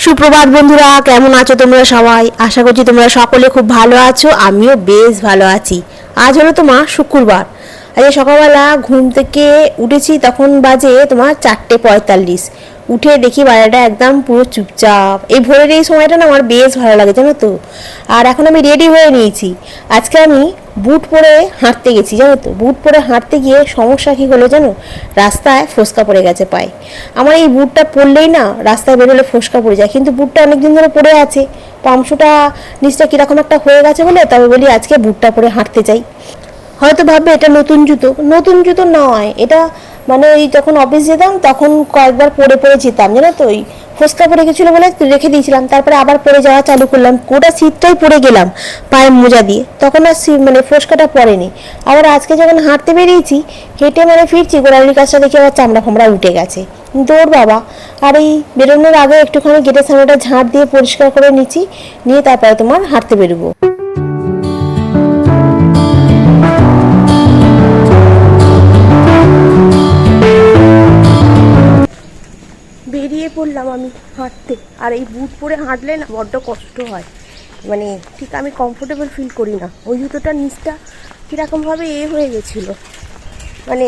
সুপ্রভাত বন্ধুরা, কেমন আছো তোমরা সবাই? আশা করছি তোমরা সকলে খুব ভালো আছো। আমিও বেশ ভালো আছি। আজ হলো তোমার শুক্রবার। আজ সকালবেলা ঘুম থেকে উঠেছি, তখন বাজে তোমার 4:45। উঠে দেখি বাড়িটা একদম পুরো চুপচাপ। এই ভোরের এই সময়টা না আমার বেশ ভালো লাগে, জানো তো। আর এখন আমি রেডি হয়ে নিয়েছি। আজকে আমি বুট পরে হাঁটতে গেছি, জানো তো। বুট পরে হাঁটতে গিয়ে সমস্যা কী হলো জানো? রাস্তায় ফোসকা পড়ে গেছে পায়ে। আমার এই বুটটা পরলেই না রাস্তায় বেরোলে ফোসকা পড়ে যায়, কিন্তু বুটটা অনেকদিন ধরে পড়ে আছে। পাংশুটা নিচটা কীরকম একটা হয়ে গেছে বলে তবে বলি আজকে বুটটা পরে হাঁটতে চাই। হয়তো ভাববে এটা নতুন জুতো। নতুন জুতো নয় এটা, মানে ওই যখন অফিস যেতাম তখন কয়েকবার পরে পরে যেতাম, জানো তো। ওই ফোসকা পড়ে গেছিলো বলে রেখে দিয়েছিলাম, তারপরে আবার পরে যাওয়া চালু করলাম। গোটা শীতটাই পরে গেলাম পায়ের মোজা দিয়ে, তখন আর মানে ফোসকাটা পড়েনি। আবার আজকে যখন হাঁটতে বেরিয়েছি, হেঁটে মানে ফিরছি, গোড়ালির কাছটা দেখে আবার চামড়া ফামড়া উঠে গেছে। দৌড় বাবা। আর এই বেরোনোর আগে একটুখানি গেটের সামনেটা ঝাঁট দিয়ে পরিষ্কার করে নিচ্ছি, নিয়ে তারপরে তোমার হাঁটতে বেরোবো। বেরিয়ে পড়লাম আমি হাঁটতে। আর এই বুট পরে হাঁটলে না বড্ড কষ্ট হয়, মানে ঠিক আমি কমফোর্টেবল ফিল করি না। ওই জুতোটার নিচটা কীরকমভাবে হয়ে গেছিলো, মানে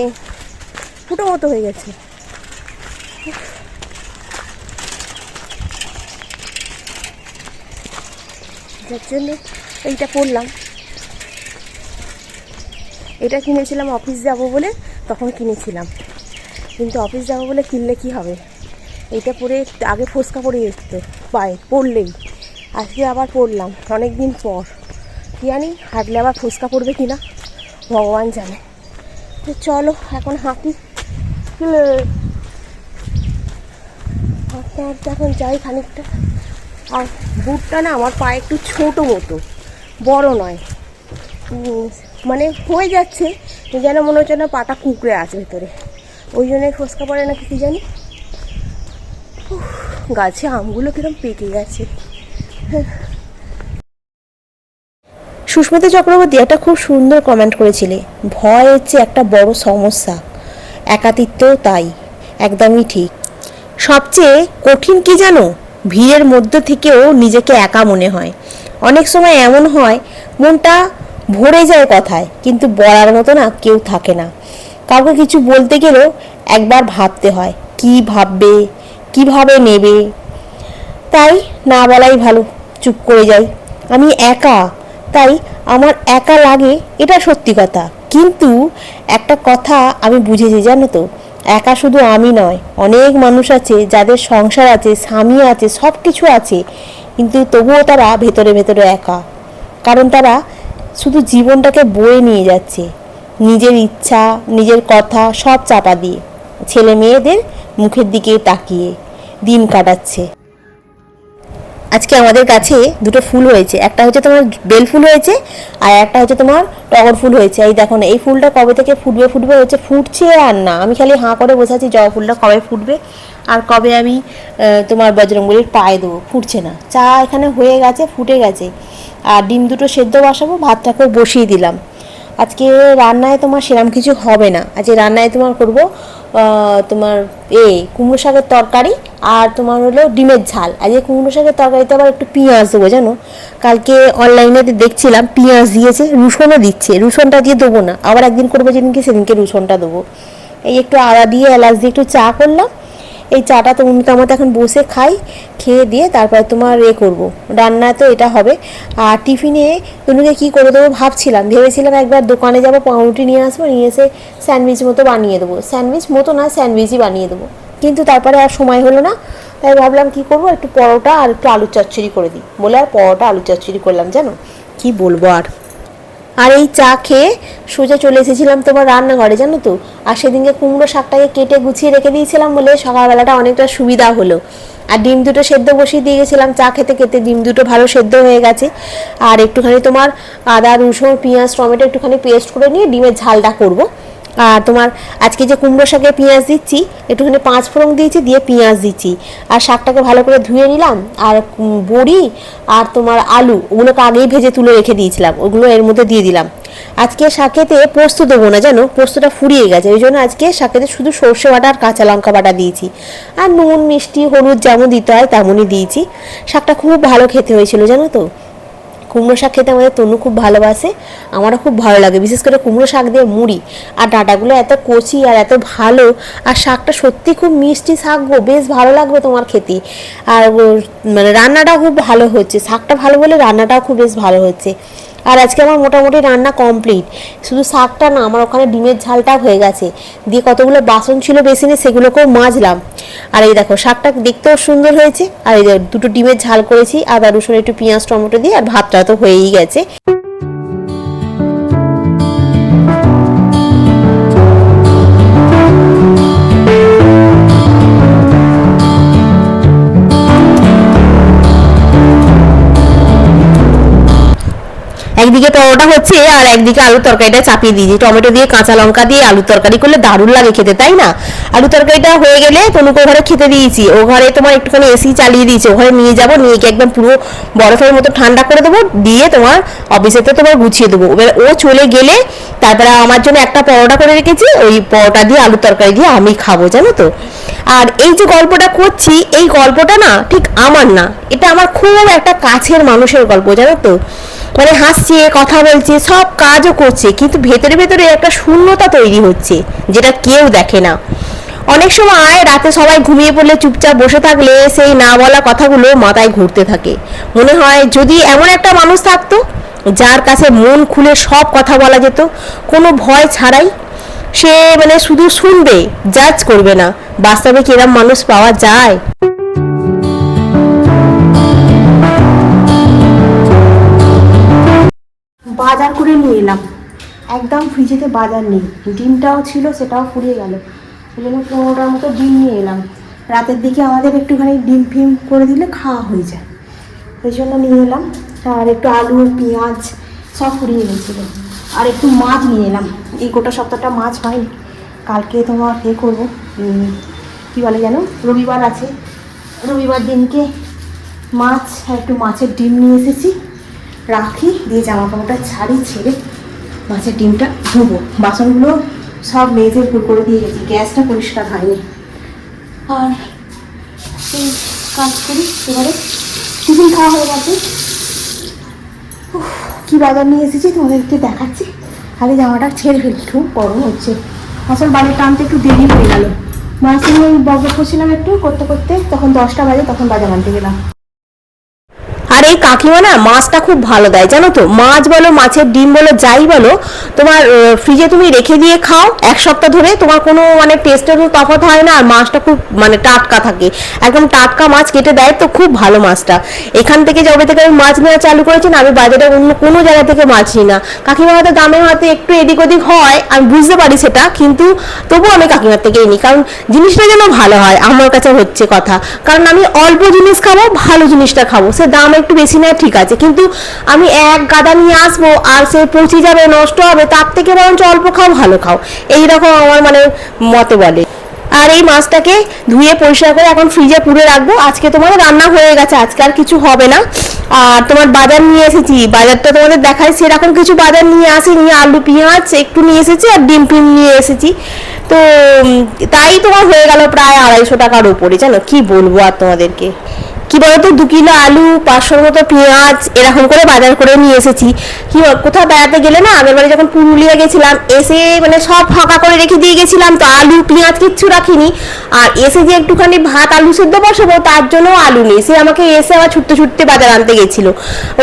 ফুটো মতো হয়ে গেছে। যার জন্য এইটা পরলাম। এটা কিনেছিলাম অফিস যাবো বলে, তখন কিনেছিলাম। কিন্তু অফিস যাবো বলে কিনলে কি হবে, এইটা পরে আগে ফোসকা পড়ে যেত পায়ে পড়লেই। আজকে আবার পড়লাম অনেক দিন পর। কি জানি হাঁটলে আবার ফোসকা পড়বে কি না ভগবান জানে। তো চলো এখন হাঁটি। হাঁটতে হাঁটতে এখন যাই খানিকটা। আর বুটটা না আমার পায়ে একটু ছোটো মতো, বড় নয়, মানে হয়ে যাচ্ছে যেন মনে হচ্ছে না পাটা কুঁকড়ে আছে ভেতরে, ওই জন্যই ফোসকা পড়ে না কি জানি। গাছে আমগুলো কিরম পেকে গেছে। সুস্মিতা চক্রবর্তী একটা খুব সুন্দর কমেন্ট করেছিলে, ভয় হচ্ছে একটা বড় সমস্যা, একাকিত্বও তাই। একদমই ঠিক। সবচেয়ে কঠিন কি জানো? ভিড়ের মধ্যে থেকেও নিজেকে একা মনে হয়। অনেক সময় এমন হয় মনটা ভরে যায় কথায়, কিন্তু বলার মতো না কেউ থাকে না। কাউকে কিছু বলতে গেলেও একবার ভাবতে হয়, কি ভাববে, কিভাবে নেবে। তাই না বলাই ভালো, চুপ করে যাই। আমি একা, তাই আমার একা লাগে, এটা সত্যি কথা। কিন্তু একটা কথা আমি বুঝেছি, জানো তো, একা শুধু আমি নয়, অনেক মানুষ আছে যাদের সংসার আছে, স্বামী আছে, সব কিছু আছে, কিন্তু তবুও তারা ভেতরে ভেতরে একা। কারণ তারা শুধু জীবনটাকে বয়ে নিয়ে যাচ্ছে, নিজের ইচ্ছা, নিজের কথা সব চাপা দিয়ে, ছেলে মেয়েদের মুখের দিকে তাকিয়ে দিন কাটাচ্ছে। আজকে আমাদের কাছে দুটো ফুল হয়েছে, একটা হচ্ছে তোমার বেল ফুল হয়েছে, আর একটা হচ্ছে তোমার টগর ফুল হয়েছে। এই দেখো না, এই ফুলটা কবে থেকে ফুটবে ফুটবে হচ্ছে, ফুটছে আর না। আমি খালি হাঁ করে বসে আছি জবা ফুলটা কবে ফুটবে আর কবে আমি তোমার বজরংবলির পায়ে দেবো। ফুটছে না। চা এখানে হয়ে গেছে, ফুটে গেছে। আর ডিম দুটো সেদ্ধ বসাবো, ভাতটাকেও বসিয়ে দিলাম। আজকে রান্নায় তোমার সেরকম কিছু হবে না। আজকে রান্নায় তোমার করব তোমার কুমড়ো শাকের তরকারি, আর তোমার হলো ডিমের ঝাল। আজকে কুমড়ো শাকের তরকারিতে আবার একটু পেঁয়াজ দেবো, জানো। কালকে অনলাইনে দেখছিলাম পেঁয়াজ দিয়েছে, রসুনও দিচ্ছে। রসুনটা দিয়ে দেবো না, আবার একদিন করবো যেদিনকে সেদিনকে রসুনটা দেবো। এই একটু আদা দিয়ে এলাচ দিয়ে একটু চা করলাম। এই চাটা তো আমাদের এখন বসে খাই, খেয়ে দিয়ে তারপরে তোমার করবো রান্না, তো এটা হবে। আর টিফিনে তনুকে কী করে দেবো ভাবছিলাম, ভেবেছিলাম একবার দোকানে যাবো, পাউরুটি নিয়ে আসবো, নিয়ে এসে স্যান্ডউইচ মতো বানিয়ে দেবো। স্যান্ডউইচ মতো না, স্যান্ডউইচই বানিয়ে দেবো। কিন্তু তারপরে আর সময় হলো না, তাই ভাবলাম কী করবো, একটু পরোটা আর একটু আলুর চচ্চড়ি করে দিই বলে আর পরোটা আলুর চচ্চড়ি করলাম, জানো। কি বলবো আর। আর এই চা খেয়ে সোজা চলে এসেছিলাম তোমার রান্নাঘরে, জানো তো। আর সেদিনকে কুমড়ো শাকটাকে কেটে গুছিয়ে রেখে দিয়েছিলাম বলে সকালবেলাটা অনেকটা সুবিধা হলো। আর ডিম দুটো সেদ্ধ বসিয়ে দিয়ে গেছিলাম, চা খেতে খেতে ডিম দুটো ভালো সেদ্ধ হয়ে গেছে। আর একটুখানি তোমার আদা রসুন পেঁয়াজ টমেটো একটুখানি পেস্ট করে নিয়ে ডিমের ঝালটা করব। আর তোমার আজকে যে কুমড়ো শাকে পেঁয়াজ দিচ্ছি, একটুখানি 5 ফোড়ন দিয়েছি, দিয়ে পেঁয়াজ দিচ্ছি, আর শাকটাকে ভালো করে ধুয়ে নিলাম। আর বড়ি আর তোমার আলু ওগুলোকে আগেই ভেজে তুলে রেখে দিয়েছিলাম, ওগুলো এর মধ্যে দিয়ে দিলাম। আজকে শাকেতে পোস্ত দেবো না, জানো পোস্তটা ফুরিয়ে গেছে, ওই জন্য আজকে শাকেতে শুধু সর্ষে বাটা আর কাঁচা লঙ্কা বাটা দিয়েছি, আর নুন মিষ্টি হলুদ যেমন দিতে হয় তেমনই দিয়েছি। শাকটা খুব ভালো খেতে হয়েছিল জানো তো। কুমড়ো শাক খেতে আমাদের তনু খুব ভালোবাসে, আমারও খুব ভালো লাগে, বিশেষ করে কুমড়ো শাক দিয়ে মুড়ি। আর ডাঁটাগুলো এত কচি আর এত ভালো, আর শাকটা সত্যি খুব মিষ্টি শাক গো, বেশ ভালো লাগবে তোমার খেতে। আর মানে রান্নাটাও খুব ভালো হচ্ছে, শাকটা ভালো বলে রান্নাটাও খুব বেশ ভালো হচ্ছে। আর আজকে আমার মোটামুটি রান্না কমপ্লিট, শুধু শাকটা না, আমার ওখানে ডিমের ঝালটা হয়ে গেছে, দিয়ে কতগুলো বাসন ছিল বেসিনে সেগুলোকেও মাজলাম। আর এই দেখো শাকটা দেখতেও সুন্দর হয়েছে, আর এই দুটো ডিমের ঝাল করেছি, আদা রসুন একটু পেঁয়াজ টমেটো দিয়ে, আর ভাতটা তো হয়েই গেছে। একদিকে পরোটা হচ্ছে আর একদিকে আলুর তরকারিটা চাপিয়ে দিয়েছি, টমেটো দিয়ে কাঁচা লঙ্কা দিয়ে আলুর তরকারি করলে দারুণ লাগে খেতে, তাই না? আলু তরকারিটা হয়ে গেলে তনুকে ঘরে খেতে দিয়েছি, ও ঘরে তোমার একটুখানি এসি চালিয়ে দিয়েছে, ওখানে নিয়ে যাবো, নিয়ে গিয়ে একদম পুরো বরফের মতো ঠান্ডা করে দেবো, দিয়ে তোমার অফিসেতে তোমার গুছিয়ে দেবো। এবার ও চলে গেলে তারপরে আমার জন্য একটা পরোটা করে রেখেছি, ওই পরোটা দিয়ে আলুর তরকারি দিয়ে আমি খাবো, জানো তো। আর এই যে গল্পটা করছি, এই গল্পটা না ঠিক আমার না, এটা আমার খুব একটা কাছের মানুষের গল্প, জানো তো। মানে হাসছে, কথা বলছে, সব কাজও করছে, কিন্তু ভেতরে ভেতরে একটা শূন্যতা তৈরি হচ্ছে, যেটা কেউ দেখে না। অনেক সময় রাতে সবাই ঘুমিয়ে পড়লে চুপচাপ বসে থাকলে সেই না বলা কথাগুলো মাথায় ঘুরতে থাকে। মনে হয় যদি এমন একটা মানুষ থাকতো যার কাছে মন খুলে সব কথা বলা যেত, কোনো ভয় ছাড়াই। সে মানে শুধু শুনবে, জাজ করবে না। বাস্তবে কিরম মানুষ পাওয়া যায়? বাজার করে নিয়ে এলাম, একদম ফ্রিজেতে বাজার নেই, ডিমটাও ছিল সেটাও ফুরিয়ে গেল, ওই জন্য 15টার মতো ডিম নিয়ে এলাম। রাতের দিকে আমাদের একটুখানি ডিম ফিম করে দিলে খাওয়া হয়ে যায়, ওই জন্য নিয়ে এলাম। আর একটু আলু পেঁয়াজ সব ফুরিয়ে গেছিলো। আর একটু মাছ নিয়ে এলাম, এই গোটা সপ্তাহটা মাছ হয়নি, কালকে তোমার করবো, কী বলে যেন, রবিবার আছে, রবিবার দিনকে মাছ আর একটু মাছের ডিম নিয়ে এসেছি, রাখি, দিয়ে জামা কাপড়টা ছাড়ি, ছেড়ে মাছের ডিমটা ধুবো। বাসনগুলো সব মেজে ভুল করে দিয়ে গেছি, গ্যাসটা পরিষ্কার হয়নি। আর এই কাজ করি, এবারে টিফিন খাওয়া হয়ে গেছে। কী বাজার নিয়ে এসেছি তোমাদেরকে দেখাচ্ছি, আগে জামাটা ছেড়ে ফেলি, খুব গরম হচ্ছে। আসল বাড়ির টানতে একটু দেরি হয়ে গেল, মার সঙ্গে বকবক করছিলাম একটু করতে করতে, তখন 10টা বাজে, তখন বাজার আনতে গেলাম। আর এই কাকিমা না মাছটা খুব ভালো দেয়, জানো তো। মাছ বলো, মাছের ডিম বলো, যাই বলো, তোমার ফ্রিজে তুমি রেখে দিয়ে খাও 1 সপ্তাহ ধরে, তোমার কোনো মানে টেস্টের তফাৎ হয় না, আর মাছটা খুব মানে টাটকা থাকে, একদম টাটকা মাছ কেটে দেয়, তো খুব ভালো মাছটা। এখান থেকে যবে থেকে আমি মাছ নেওয়া চালু করেছি না, আমি বাজারে অন্য কোনো জায়গা থেকে মাছ নিই না। কাকিমা হয়তো দামে হয়তো একটু এদিক ওদিক হয়, আমি বুঝতে পারি সেটা, কিন্তু তবুও আমি কাকিমার থেকেই নিই, কারণ জিনিসটা যেন ভালো হয়, আমার কাছে হচ্ছে কথা। কারণ আমি অল্প জিনিস খাবো, ভালো জিনিসটা খাবো, সে দাম একটু বেশি নেয় ঠিক আছে, কিন্তু আমি এক গাদা নিয়ে আসবো আর সে পচে যাবে, নষ্ট হবে, তার থেকে বরঞ্চ অল্প খাও, ভালো খাও, এইরকম আমার মানে মতে বলে। আর এই মাছটাকে ধুয়ে পরিষ্কার করে এখন ফ্রিজে পুরে রাখবো। আজকে তোমাদের রান্না হয়ে গেছে, আজকে আর কিছু হবে না। আর তোমার বাজার নিয়ে এসেছি, বাজারটা তোমাদের দেখাই, সেরকম কিছু বাজার নিয়ে আসি, নিয়ে আলু পেঁয়াজ একটু নিয়ে এসেছি, আর ডিম ফিম নিয়ে এসেছি। তো তাই তোমার হয়ে গেল প্রায় 250 টাকার উপরে, জানো কি বলবো আর তোমাদেরকে। কি বলতো, 2 কিলো আলু, 500 মতো পেঁয়াজ, এরকম করে বাজার করে নিয়ে এসেছি। কি কোথাও বেড়াতে গেলে না, আগের বারে যখন পুরুলিয়া গেছিলাম, এসে মানে সব ফাঁকা করে রেখে দিয়ে গেছিলাম, তো আলু পেঁয়াজ কিচ্ছু রাখিনি। আর এসে যে একটুখানি ভাত আলু সেদ্ধ বসাবো, তার জন্য আলু নেই, সে আমাকে এসে আবার ছুটতে ছুটতে বাজার আনতে গেছিল।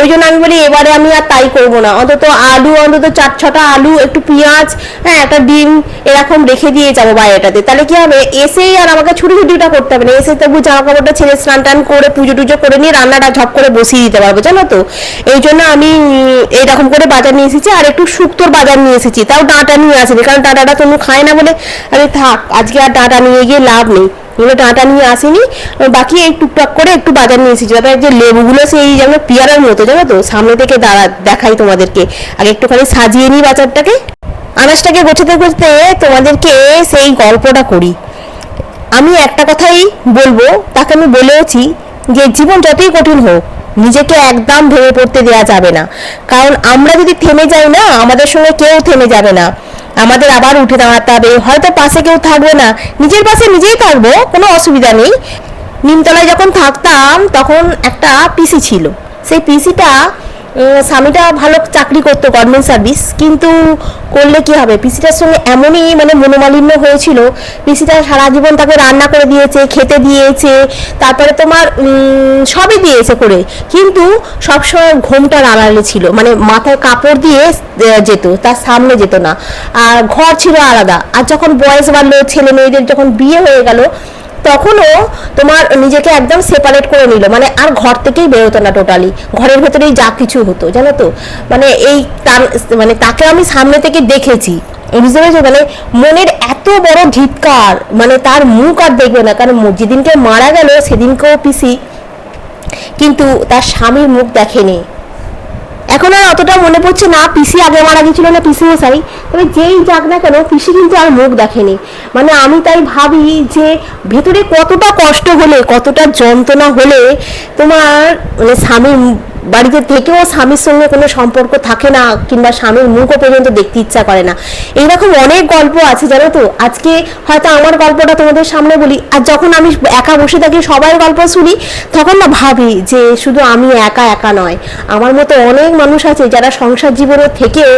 ওই জন্য আমি বলি এবারে আমি আর তাই করবো না, অন্তত আলু, অন্তত 4-6টা আলু, একটু পেঁয়াজ, হ্যাঁ একটা ডিম এরকম রেখে দিয়ে যাবো বাইরেটাতে, তাহলে কি হবে, এসেই আর আমাকে ছুটি করতে হবে না, এসে তবু জামা কাপড়টা ছেড়ে স্নান টান করে পুজো টুজো করে নিয়ে রান্নাটা ঝপ করে বসিয়ে দিতে পারবো, জানো তো। এই জন্য আমি এইরকম করে বাজার নিয়ে এসেছি। আর একটু শুক্তোর বাজার নিয়ে এসেছি, তাও ডাঁটা নিয়ে আসিনি, কারণ ডাঁটাটা তনু খায় না বলে আমি থাক আজকে আর ডাঁটা নিয়ে গিয়ে লাভ নেই, এগুলো ডাঁটা নিয়ে আসিনি। বাকি এই টুকটাক করে একটু বাজার নিয়ে এসেছি। তারপরে যে লেবুগুলো সেই যেন পিয়ারার মতো, জানো তো, সামনে থেকে দেখাই তোমাদেরকে, আগে একটুখানি সাজিয়ে নিই বাজারটাকে। আনাজটাকে গোছাতে গোছাতে তোমাদেরকে সেই গল্পটা করি। আমি একটা কথাই বলবো, তাকে আমি বলেওছি যে জীবন যতই কঠিন হোক নিজেকে একদম ভেঙে পড়তে দেওয়া যাবে না। কারণ আমরা যদি থেমে যাই না, আমাদের সঙ্গে কেউ থেমে যাবে না। আমাদের আবার উঠে দাঁড়াতে হবে। হয়তো পাশে কেউ থাকবে না, নিজের পাশে নিজেই থাকবো, কোনো অসুবিধা নেই। নিমতলায় যখন থাকতাম তখন একটা পিসি ছিল। সেই পিসিটা স্বামীটা ভালো চাকরি করতো, গভর্নমেন্ট সার্ভিস, কিন্তু করলে কি হবে, পিসিটার সঙ্গে এমনই মানে মনোমালিন্য হয়েছিল। পিসিটা সারা জীবন তাকে রান্না করে দিয়েছে, খেতে দিয়েছে, তারপরে তোমার সবই দিয়েছে করে, কিন্তু সবসময় ঘোমটার আড়ালে ছিল, মানে মাথায় কাপড় দিয়ে যেত, তার সামনে যেত না। আর ঘর ছিল আলাদা। আর যখন বয়স বাড়লো, ছেলে মেয়েদের যখন বিয়ে হয়ে গেল, তখনও তোমার নিজেকে একদম সেপারেট করে নিল, মানে আর ঘর থেকেই বেরোতো না টোটালি, ঘরের ভেতরেই যা কিছু হতো জানো তো। মানে এই তার মানে তাকে আমি সামনে থেকে দেখেছি, বুঝতে পেরেছো, মানে মনের এত বড় ধিক্কার, মানে তার মুখ আর দেখবে না। কারণ যেদিনকে মারা গেল সেদিনকেও পিসি কিন্তু তার স্বামীর মুখ দেখেনি। এখন আর অতটা মনে পড়ছে না পিসি আগে মারা গেছিল না পিসি মশাই, তবে যেই যাক না কেন পিসি কিন্তু আর মুখ দেখেনি। মানে আমি তাই ভাবি যে ভেতরে কতটা কষ্ট হলে, কতটা যন্ত্রণা হলে তোমার মানে স্বামীর বাড়িতে থেকেও স্বামীর সঙ্গে কোনো সম্পর্ক থাকে না, কিংবা স্বামীর মুখও পর্যন্ত দেখতে ইচ্ছা করে না। এইরকম অনেক গল্প আছে জানো তো। আজকে হয়তো আমার গল্পটা তোমাদের সামনে বলি, আর যখন আমি একা বসে থাকি সবার গল্প শুনি, তখন না ভাবি যে শুধু আমি একা একা নয়, আমার মতো অনেক মানুষ আছে যারা সংসার জীবনে থেকেও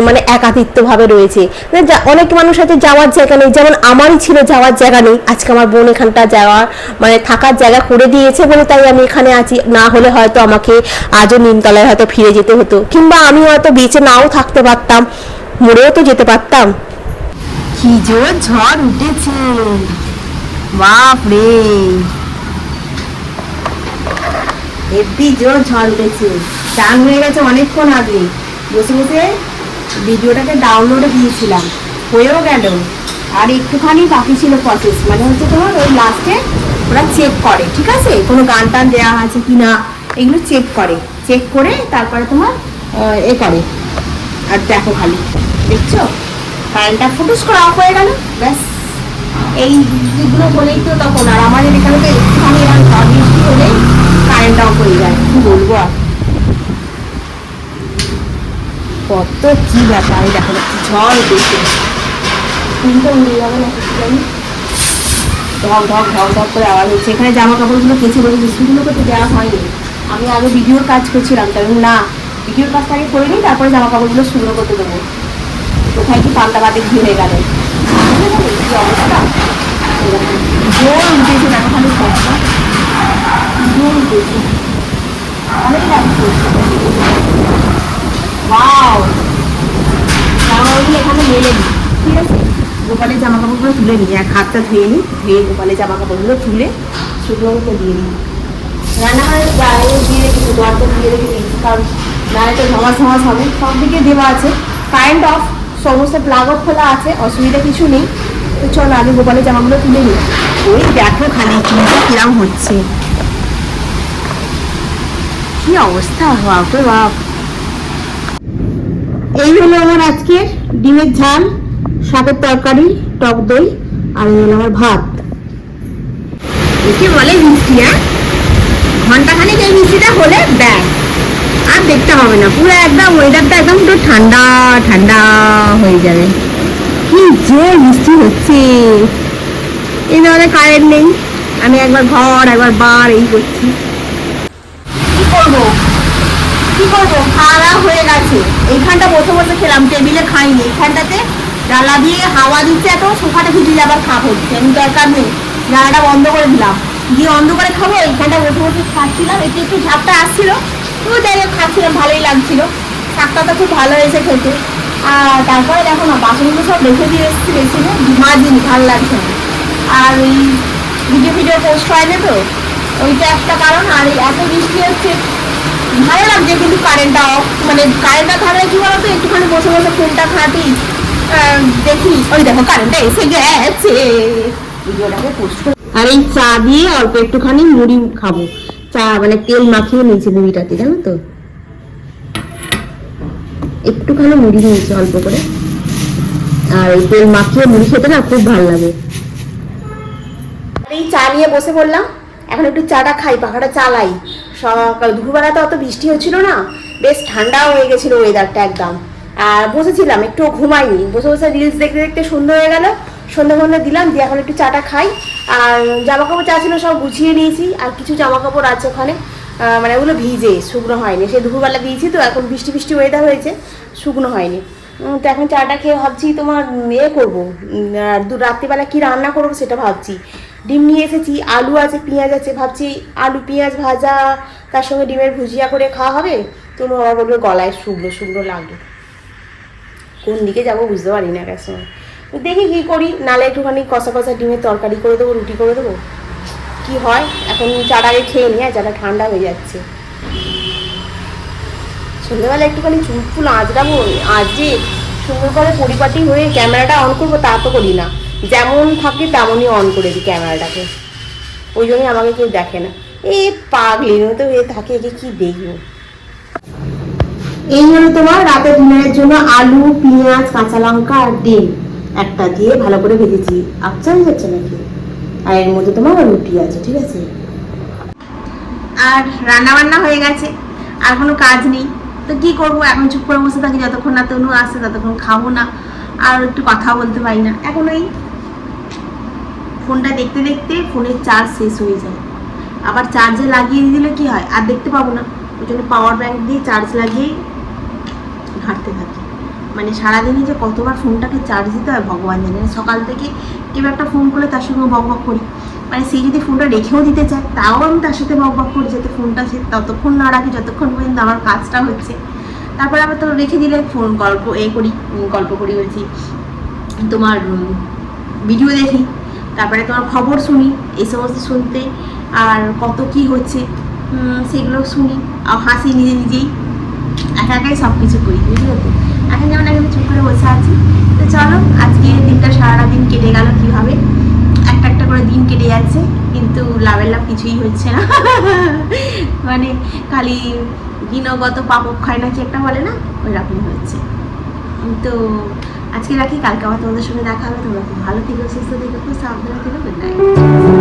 মানে একাকিত্বভাবে রয়েছে। অনেক মানুষ আছে যাওয়ার জায়গা নেই, যেমন আমারই ছিল যাওয়ার জায়গা নেই। আজকে আমার বোন এখানটা যাওয়ার মানে থাকার জায়গা করে দিয়েছে বলে তাই আমি এখানে আছি, না হলে হয়তো আমাকে আজও নিমতলায় হয়তো ফিরে যেতে হতো, কিংবা আমি হয়তো বেঁচে নাও থাকতে পারতাম, মরেও তো যেতে পারতাম। কি জোর ঝড় উঠেছে, বাপ রে, হেব্বি জোর ঝড় উঠেছে। চান হয়ে গেছে অনেকক্ষণ আগে, বসে বসে ভিডিওটাকে ডাউনলোডে দিয়েছিলাম, হয়েও গেল। আর একটুখানি বাকি ছিল প্রসেস, মানে হচ্ছে তোমার ওই লাস্টে ওরা চেক করে, ঠিক আছে, কোনো গান টান দেওয়া আছে কি না, এগুলো চেক করে, চেক করে তারপরে তোমার এ করে। আর দেখো খালি দেখছো কারেন্টটা ফুটুস করে অফ হয়ে গেল, ব্যাস। এই দিকগুলো বলেই তো তখন, আর আমাদের এখানে তো একটুখানি এরকম ঝড় বৃষ্টি হলেই কারেন্ট অফ হয়ে যায়, কি বলবো আর। কত কি ব্যাপার, দেখো ঝড় উঠেছে, তিনটা উড়ে যাবে না কিছু জানি, ঢক ঢক ঢক ঢক করে আওয়াজ হচ্ছে। এখানে জামা কাপড়গুলো কেচে বলে সেগুলোকে তো দেওয়া হয়নি, আমি আগে ভিডিওর কাজ করছিলাম, তাই না ভিডিওর কাজটা আগে করে নিই, তারপরে জামা কাপড়গুলো শুকনো করতে দেবো। কোথায় কি পাল্টা বাদে ঘি হয়ে গেল, কি অবস্থা, জোর উঠেছে দেখো খালি, জোর উঠেছে অনেক লাগছে। ওয়াও, জামাকাপড়গুলো এখানে মেলে নিই, ঠিক আছে, গোপালের জামা কাপড়গুলো তুলে নিই, এক হাতটা ধুয়ে নিই, ধুয়ে গোপালের জামা কাপড়গুলো তুলে শুকনো করে দিয়ে নিই। রান্নাঘরের গায়ে দিয়ে রেখেছি, দরজা দিয়ে রেখেছি, কারণ নাহলে তো ঝমাস ঝমাস হবে। সব দিকে দেওয়া আছে, কারেন্ট অফ, সমস্ত প্লাগ অফ খোলা আছে, অসুবিধা কিছু নেই। তো চলো আগে গোপালের জামাগুলো তুলে নিই। ওই দেখো খালি কিরম হচ্ছে, কি অবস্থা, বাপরে বাপ। এই হলো আমার আজকের ডিমের ঝাল, শাকের তরকারি, টক দই, আর এই হলো আমার ভাত। একে বলে মিষ্টি, হ্যাঁ, ঘন্টাখানেক এই মিষ্টিটা হলে ব্যাস আর দেখতে হবে না, পুরো একদম ওয়েদারটা একদম পুরো ঠান্ডা ঠান্ডা হয়ে যাবে। কি জোর বৃষ্টি হচ্ছে, এই ধরনে কারেন্ট নেই, আমি একবার ঘর একবার বার এই করছি, কি করবো কি করবো, খাওয়া হয়ে গেছে। এইখানটা বসে বসে খেলাম, টেবিলে খাইনি, এইখানটাতে ডালা দিয়ে হাওয়া দিচ্ছে, এত সোফাটা ভিজে যাবার খাপ হচ্ছে, আমি দরকার নেই, জানালাটা বন্ধ করে দিলাম, দিয়ে অন্ধ করে খাবো। এইখানটা বসে বসে খাচ্ছিলাম, একটু একটু ঝাপটা আসছিল, তো যাই হোক খাচ্ছিলাম, ভালোই লাগছিল, শাকটা তো খুব ভালো হয়েছে খেতে। আর তারপরে দেখো না বাসনগুলো সব রেখে দিয়ে এসেছি বেশিনে, মাঝিনি, ভালো লাগছে না। আর ওই ভিডিও পোস্ট হয় না তো, ওইটা একটা কারণ। আর এত বৃষ্টি হচ্ছে, ভালো লাগছে কিন্তু কারেন্টটা অফ, মানে কারেন্টটা থাকলে কি বলতো একটুখানি বসে বসে ফোনটা ঘাঁটি, দেখি। ওই দেখো কারেন্টটা এসে গেছে, ভিডিওটাকে পোস্ট করে। আর এই চা দিয়ে অল্প একটুখানি মুড়ি খাবো, চা মানে তেল মাখিয়ে নিয়েছি মুড়িটাতে, জানো তো, একটুখানি মুড়ি নিয়েছি অল্প করে, আর এই তেল মাখিয়ে মুড়ি খেতে না খুব ভালো লাগে। এই চা নিয়ে বসে পড়লাম, এখন একটু চাটা খাই, পাখাটা চালাই। সকাল দুপুরবেলা তো অত বৃষ্টি হচ্ছিল না, বেশ ঠান্ডাও হয়ে গেছিলো ওয়েদারটা একদম। আর বসেছিলাম, একটু ঘুমাইনি, বসে বসে রিলস দেখতে দেখতে সন্ধ্যা হয়ে গেল, সন্ধ্যা ফন্ধ্যা দিলাম, দিয়ে এখন একটু চাটা খাই। আর জামা কাপড় চা ছিল সব গুছিয়ে নিয়েছি, আর কিছু জামা কাপড় আছে ওখানে, মানে ওগুলো ভিজে শুকনো হয়নি, সে দুপুরবেলা দিয়েছি তো, এখন বৃষ্টি বৃষ্টি ওয়েদার হয়েছে, শুকনো হয়নি। তো এখন চাটা খেয়ে ভাবছি তোমার করবো, আর রাত্রিবেলা কি রান্না করবো সেটা ভাবছি। ডিম নিয়ে এসেছি, আলু আছে, পেঁয়াজ আছে, ভাবছি আলু পেঁয়াজ ভাজা, তার সঙ্গে ডিমের ভুজিয়া করে খাওয়া হবে। তো ওরা বলবে গলায় শুকনো শুকনো লাগবে, কোন দিকে যাবো বুঝতে পারি না এক সময়। দেখি কী করি, নালে একটুখানি কষা কষা ডিমের তরকারি করে দেবো, রুটি করে দেবো, কি হয়। এখন চাটা আগে খেয়ে নিয়ে, চাটা ঠান্ডা হয়ে যাচ্ছে। সন্ধ্যাবেলা একটুখানি চুল ফুল আঁচড়াবো, আজকে সুন্দর করে পরিপাটি হয়ে ক্যামেরাটা অন করবো, তা তো করি না, যেমন থাকে তেমনই অন করে দিই ক্যামেরাটাকে, ওই জন্যই আমাকে কেউ দেখে না। এই পাগলির মতো হয়ে থাকে, একে কি দেখবো। এই হলো তোমার রাতে ডিনারের জন্য আলু পেঁয়াজ কাঁচা লঙ্কা আর ডিম একটা দিয়ে ভালো করে ভেজেছি, আচ্ছা হয়ে যাচ্ছে নাকি। আর এর মধ্যে তোমার রুটি আছে, ঠিক আছে। আর রান্না বান্না হয়ে গেছে, আর কোনো কাজ নেই, তো কি করবো, এখন চুপ করে বসে থাকি, যতক্ষণ না তনু আসে ততক্ষণ খাবো না, আর একটু কথা বলতে পারি না। এখন ওই ফোনটা দেখতে দেখতে ফোনের চার্জ শেষ হয়ে যায়, আবার চার্জে লাগিয়ে দিলে কি হয়, আর দেখতে পাবো না, ওই জন্য পাওয়ার ব্যাংক দিয়ে চার্জ লাগিয়েই ঘাঁটতে থাকি। মানে সারাদিনে যে কতবার ফোনটাকে চার্জ দিতে হয় ভগবান জানে। সকাল থেকে কেউ একটা ফোন করলে তার সঙ্গে বক বক করি, মানে সেই যদি ফোনটা রেখেও দিতে চায় তাও আমি তার সাথে বক বক করি, যাতে ফোনটা সে ততক্ষণ না রাখি যতক্ষণ পর্যন্ত আমার কাজটা হচ্ছে। তারপরে আবার তো রেখে দিলে ফোন গল্প করি বলছি, তোমার ভিডিও দেখি, তারপরে তোমার খবর শুনি, এই সমস্ত শুনতে আর কত কি হচ্ছে সেগুলো শুনি, আর হাসি নিজে নিজেই, একা একাই সব কিছু করি, বুঝলে তো। এখন যেমন একদম চুপ করে বসে আছি। তো চলো, আজকে দিনটা সারাটা দিন কেটে গেল কীভাবে, একটা একটা করে দিন কেটে যাচ্ছে, কিন্তু লাভের লাভ কিছুই হচ্ছে না। মানে খালি দিনগত পাপক্ষয় নাকি একটা বলে না, ওই রকমই হচ্ছে। তো আজকে রাখি, কালকে আবার তোমাদের সঙ্গে দেখা হবে। তোমরা খুব ভালো থেকো, সুস্থ থেকো, খুব সাবধানে থেকো। Good night.